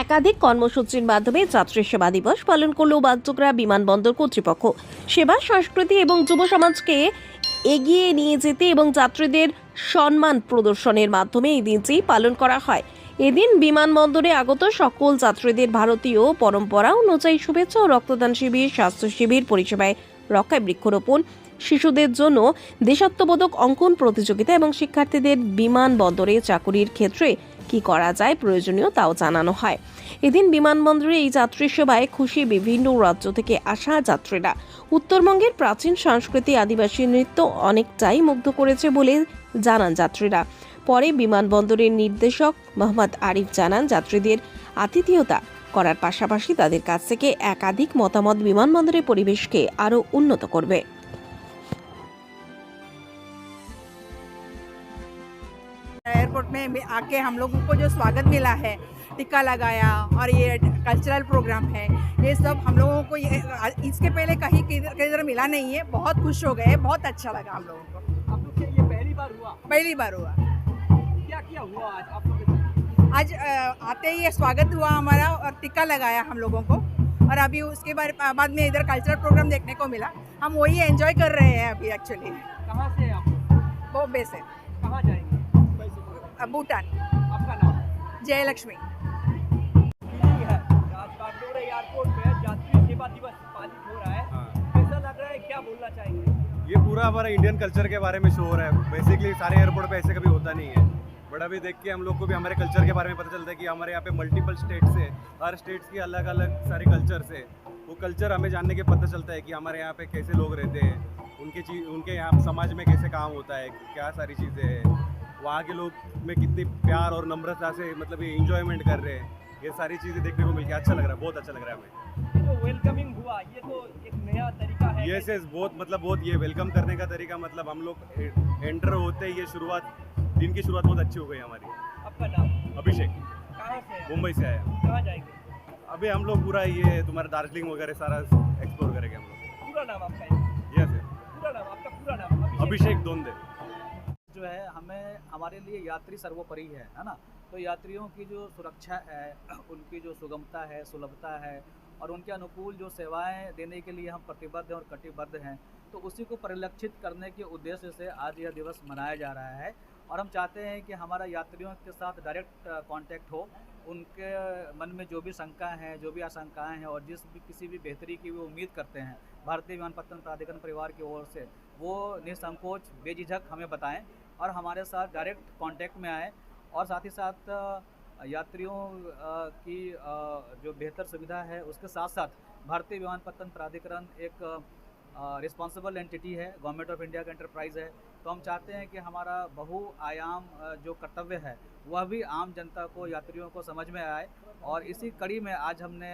একাধিক কর্মসূচির মাধ্যমে যাত্রী সেবা দিবস পালন করল বাগডোগরা বিমানবন্দর কর্তৃপক্ষ। সেবা, সংস্কৃতি এবং যুব সমাজকে এগিয়ে নিয়ে যেতে এবং যাত্রীদের সম্মান প্রদর্শনের মাধ্যমে এই দিনটি পালন করা হয়। এদিন বিমানবন্দরে আগত সকল যাত্রীদের ভারতীয় পরম্পরা অনুযায়ী শুভেচ্ছা ও রক্তদান শিবির, স্বাস্থ্য শিবির পরিষেবায় রক্ষায় বৃক্ষরোপণ, শিশুদের জন্য দেশাত্মবোধক অঙ্কন প্রতিযোগিতা এবং শিক্ষার্থীদের বিমানবন্দরে চাকুরির ক্ষেত্রে কি করা যায় প্রয়োজনীয় তাও জানানো হয়। এদিন বিমানবন্দরে এই যাত্রী সেবায় খুশি বিভিন্ন রাজ্য থেকে আসা যাত্রীরা। উত্তরবঙ্গের প্রাচীন সংস্কৃতি, আদিবাসী নৃত্য অনেকটাই মুগ্ধ করেছে বলে জানান যাত্রীরা। পরে বিমানবন্দরের নির্দেশক মোহাম্মদ আরিফ জানান, যাত্রীদের আতিথেয়তা করার পাশাপাশি তাদের কাছ থেকে একাধিক মতামত বিমানবন্দরের পরিবেশকে আরও উন্নত করবে। एयरपोर्ट में आके हम लोगों को जो स्वागत मिला है, टिक्का लगाया और ये कल्चरल प्रोग्राम है, ये सब हम लोगों को इसके पहले कहीं किधर मिला नहीं है। बहुत खुश हो गए, बहुत अच्छा लगा हम लोगों को। आप लोग के ये पहली बार हुआ? पहली बार हुआ। क्या क्या हुआ आज आप लोग के साथ? आज आते ही ये स्वागत हुआ हमारा और टिक्का लगाया हम लोगों को, और अभी उसके बाद में इधर कल्चरल प्रोग्राम देखने को मिला। हम वही एंजॉय कर रहे हैं अभी एक्चुअली। कहाँ से आप? बॉम्बे से। कहाँ जाएंगे? भूटान। आपका नाम? जयलक्ष्मी। है आज बागडोगरा एयरपोर्ट पे यात्री सेवा दिवस पालित हो रहा है। कैसा लग रहा है, क्या बोलना चाहेंगे? ये पूरा हमारा इंडियन कल्चर के बारे में शो हो रहा है। बेसिकली सारे एयरपोर्ट पे ऐसे कभी होता नहीं है, बट अभी देख के हम लोग को भी हमारे कल्चर के बारे में पता चलता है कि हमारे यहाँ पे मल्टीपल स्टेट्स है, हर स्टेट्स की अलग अलग सारे कल्चर्स है। वो कल्चर हमें जानने के पता चलता है कि हमारे यहाँ पे कैसे लोग रहते हैं, उनके यहाँ समाज में कैसे काम होता है, क्या सारी चीज़ें हैं, वहाँ के लोग में कितनी प्यार और नम्रता से मतलब ये इंजॉयमेंट कर रहे हैं। ये सारी चीज़ें देखने को मिल के अच्छा लग रहा है, बहुत अच्छा लग रहा है हमें। ये जो वेलकमिंग हुआ, ये तो एक नया तरीका है। यस बहुत ये वेलकम करने का तरीका, मतलब हम लोग एंटर होते ही ये दिन की शुरुआत बहुत अच्छी हो गई हमारी। आपका नाम? अभिषेक, कहाँ से? मुंबई से आया। कहाँ जाएंगे? अभी हम लोग पूरा ये तुम्हारा दार्जिलिंग वगैरह सारा एक्सप्लोर करेंगे हम लोग। पूरा नाम आपका? यस है, पूरा नाम आपका? पूरा नाम? अभिषेक दोंदे। जो है हमें हमारे लिए यात्री सर्वोपरि है ना। तो यात्रियों की जो सुरक्षा है, उनकी जो सुगमता है, सुलभता है और उनके अनुकूल जो सेवाएं देने के लिए हम प्रतिबद्ध हैं और कटिबद्ध हैं, तो उसी को परिलक्षित करने के उद्देश्य से आज यह दिवस मनाया जा रहा है। और हम चाहते हैं कि हमारा यात्रियों के साथ डायरेक्ट कांटेक्ट हो, उनके मन में जो भी शंका हैं, जो भी आशंकाएं हैं और किसी भी बेहतरी की वो उम्मीद करते हैं भारतीय विमानपत्तन प्राधिकरण परिवार की ओर से, वो निसंकोच बेझिझक हमें बताएं और हमारे साथ डायरेक्ट कांटेक्ट में आएँ। और साथ ही साथ यात्रियों की जो बेहतर सुविधा है उसके साथ साथ भारतीय विमानपत्तन प्राधिकरण एक रिस्पॉन्सिबल एंटिटी है, गवर्नमेंट ऑफ इंडिया का एंटरप्राइज है। तो हम चाहते हैं कि हमारा बहुआयाम जो कर्तव्य है वह भी आम जनता को, यात्रियों को समझ में आए। और इसी कड़ी में आज हमने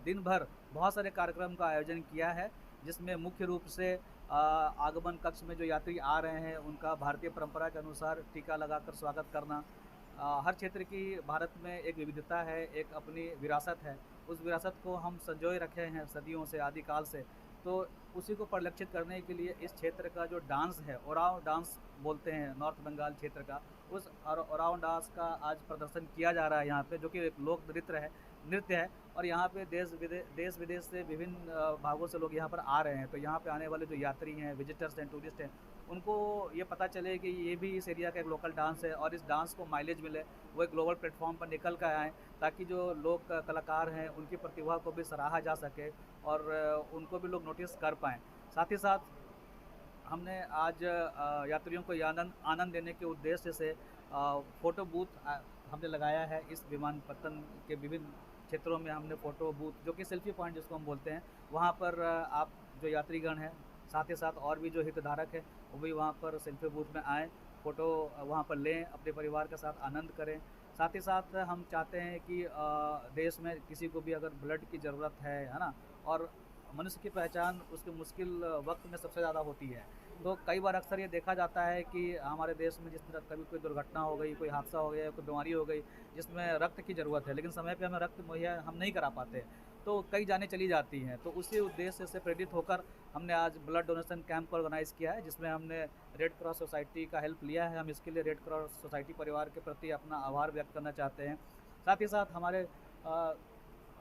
दिन भर बहुत सारे कार्यक्रम का आयोजन किया है, जिसमें मुख्य रूप से आगमन कक्ष में जो यात्री आ रहे हैं उनका भारतीय परंपरा के अनुसार टीका लगाकर स्वागत करना। हर क्षेत्र की भारत में एक विविधता है, एक अपनी विरासत है, उस विरासत को हम संजोए रखे हैं सदियों से, आदिकाल से। तो उसी को परिलक्षित करने के लिए इस क्षेत्र का जो डांस है, ओराव डांस बोलते हैं नॉर्थ बंगाल क्षेत्र का, उस ओराव डांस का आज प्रदर्शन किया जा रहा है यहाँ पे, जो कि एक लोक नृत्य है। और यहाँ पे देश विदेश से विभिन्न भागों से लोग यहाँ पर आ रहे हैं। तो यहाँ पे आने वाले जो यात्री हैं, विजिटर्स हैं, टूरिस्ट हैं, उनको ये पता चले कि ये भी इस एरिया का एक लोकल डांस है और इस डांस को माइलेज मिले, वो एक ग्लोबल प्लेटफॉर्म पर निकल कर आएँ, ताकि जो लोग कलाकार हैं उनकी प्रतिभा को भी सराहा जा सके और उनको भी लोग नोटिस कर पाएँ। साथ ही साथ हमने आज यात्रियों को आनंद देने के उद्देश्य से फ़ोटो बूथ हमने लगाया है। इस विमानपत्तन के विभिन्न क्षेत्रों में हमने फ़ोटो बूथ, जो कि सेल्फी पॉइंट जिसको हम बोलते हैं, वहाँ पर आप जो यात्रीगण हैं, साथ ही साथ और भी जो हितधारक है वो भी वहाँ पर सेल्फी बूथ में आएँ, फ़ोटो वहाँ पर लें, अपने परिवार के साथ आनंद करें। साथ ही साथ हम चाहते हैं कि देश में किसी को भी अगर ब्लड की ज़रूरत है ना, और मनुष्य की पहचान उसके मुश्किल वक्त में सबसे ज़्यादा होती है। तो कई बार अक्सर ये देखा जाता है कि हमारे देश में जिस तरह कभी कोई दुर्घटना हो गई, कोई हादसा हो गया, कोई बीमारी हो गई जिसमें रक्त की ज़रूरत है, लेकिन समय पे हमें रक्त मुहैया हम नहीं करा पाते, तो कई जानें चली जाती हैं। तो उसी उद्देश्य से प्रेरित होकर हमने आज ब्लड डोनेशन कैंप ऑर्गेनाइज़ किया है, जिसमें हमने रेड क्रॉस सोसाइटी का हेल्प लिया है। हम इसके लिए रेड क्रॉस सोसाइटी परिवार के प्रति अपना आभार व्यक्त करना चाहते हैं। साथ ही साथ हमारे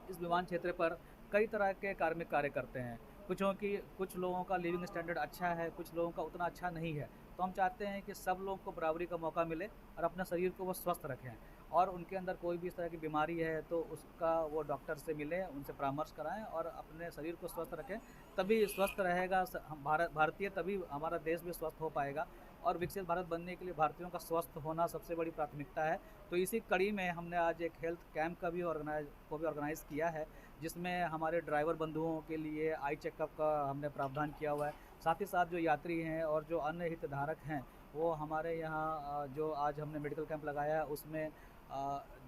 इस विमान क्षेत्र पर कई तरह के कार्मिक कार्य करते हैं। कुछ लोगों का लिविंग स्टैंडर्ड अच्छा है, कुछ लोगों का उतना अच्छा नहीं है। तो हम चाहते हैं कि सब लोग को बराबरी का मौका मिले और अपने शरीर को वो स्वस्थ रखें, और उनके अंदर कोई भी इस तरह की बीमारी है तो उसका वो डॉक्टर से मिलें, उनसे परामर्श कराएं और अपने शरीर को स्वस्थ रखें। तभी स्वस्थ रहेगा हम भारतीय, तभी हमारा देश भी स्वस्थ हो पाएगा। और विकसित भारत बनने के लिए भारतीयों का स्वस्थ होना सबसे बड़ी प्राथमिकता है। तो इसी कड़ी में हमने आज एक हेल्थ कैंप का भी ऑर्गेनाइज़ किया है, जिसमें हमारे ड्राइवर बंधुओं के लिए आई चेकअप का हमने प्रावधान किया हुआ है। साथ ही साथ जो यात्री हैं और जो अन्य हितधारक हैं, वो हमारे यहाँ जो आज हमने मेडिकल कैंप लगाया है उसमें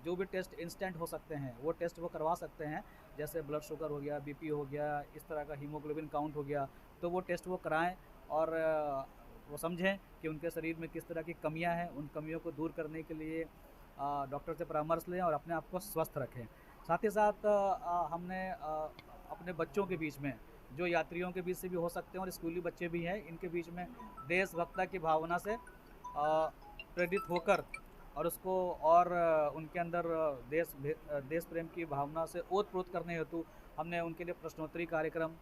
जो भी टेस्ट इंस्टेंट हो सकते हैं वो टेस्ट वो करवा सकते हैं। जैसे ब्लड शुगर हो गया, बीपी हो गया, इस तरह का हीमोग्लोबिन काउंट हो गया, तो वो टेस्ट वो कराएं और वो समझें कि उनके शरीर में किस तरह की कमियां हैं। उन कमियों को दूर करने के लिए डॉक्टर से परामर्श लें और अपने आप को स्वस्थ रखें। साथ ही साथ हमने अपने बच्चों के बीच में, जो यात्रियों के बीच से भी हो सकते हैं और स्कूली बच्चे भी हैं, इनके बीच में देशभक्ति की भावना से प्रेरित होकर और उसको और उनके अंदर देश प्रेम की भावना से ओत-प्रोत करने हेतु हमने उनके लिए प्रश्नोत्तरी कार्यक्रम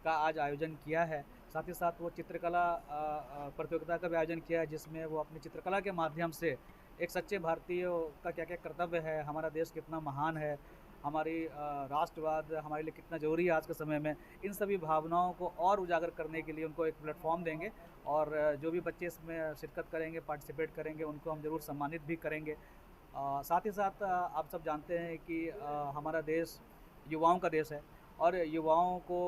का आज आयोजन किया है। साथ ही साथ वो चित्रकला प्रतियोगिता का भी आयोजन किया है, जिसमें वो अपनी चित्रकला के माध्यम से एक सच्चे भारतीय का क्या-क्या कर्तव्य है, हमारा देश कितना महान है, हमारी राष्ट्रवाद हमारे लिए कितना ज़रूरी है आज के समय में, इन सभी भावनाओं को और उजागर करने के लिए उनको एक प्लेटफॉर्म देंगे। और जो भी बच्चे इसमें शिरकत करेंगे, पार्टिसिपेट करेंगे, उनको हम ज़रूर सम्मानित भी करेंगे। साथ ही साथ आप सब जानते हैं कि हमारा देश युवाओं का देश है और युवाओं को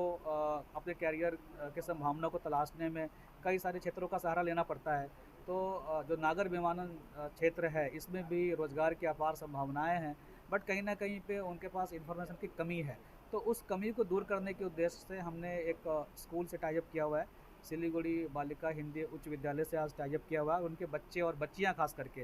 अपने कैरियर के संभावना को तलाशने में कई सारे क्षेत्रों का सहारा लेना पड़ता है। तो जो नागर विमानन क्षेत्र है, इसमें भी रोज़गार की अपार संभावनाएं हैं, बट कहीं ना कहीं पे उनके पास इंफॉर्मेशन की कमी है। तो उस कमी को दूर करने के उद्देश्य से हमने एक स्कूल से टाइप किया हुआ है, सिलीगुड़ी बालिका हिंदी उच्च विद्यालय से आज टाइप किया हुआ है। उनके बच्चे और बच्चियां खास करके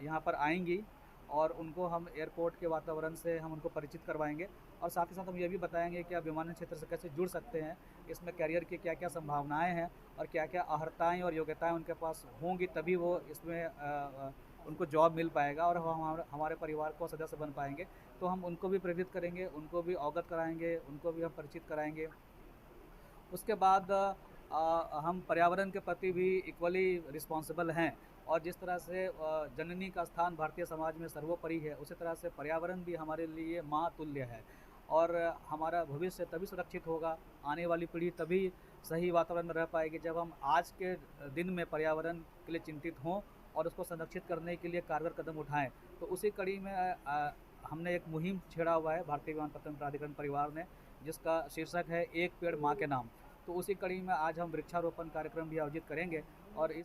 यहाँ पर आएंगी और उनको हम एयरपोर्ट के वातावरण से हम उनको परिचित करवाएंगे और साथ ही साथ हम ये भी बताएंगे कि आप विमानन क्षेत्र से कैसे जुड़ सकते हैं, इसमें करियर की क्या क्या संभावनाएं हैं और क्या क्या अर्हताएं और योग्यताएं उनके पास होंगी, तभी वो इसमें उनको जॉब मिल पाएगा और हमारे परिवार को सदस्य बन पाएंगे। तो हम उनको भी प्रेरित करेंगे, उनको भी अवगत कराएंगे, उनको भी हम परिचित कराएंगे। उसके बाद हम पर्यावरण के प्रति भी इक्वली रिस्पॉन्सिबल हैं और जिस तरह से जननी का स्थान भारतीय समाज में सर्वोपरि है, उसी तरह से पर्यावरण भी हमारे लिए माँ तुल्य है और हमारा भविष्य तभी सुरक्षित होगा, आने वाली पीढ़ी तभी सही वातावरण में रह पाएगी जब हम आज के दिन में पर्यावरण के लिए चिंतित हों और उसको संरक्षित करने के लिए कारगर कदम उठाएं। तो उसी कड़ी में हमने एक मुहिम छेड़ा हुआ है भारतीय विमानपत्तन प्राधिकरण परिवार ने, जिसका शीर्षक है एक पेड़ माँ के नाम। तो उसी कड़ी में आज हम वृक्षारोपण कार्यक्रम भी आयोजित करेंगे और इस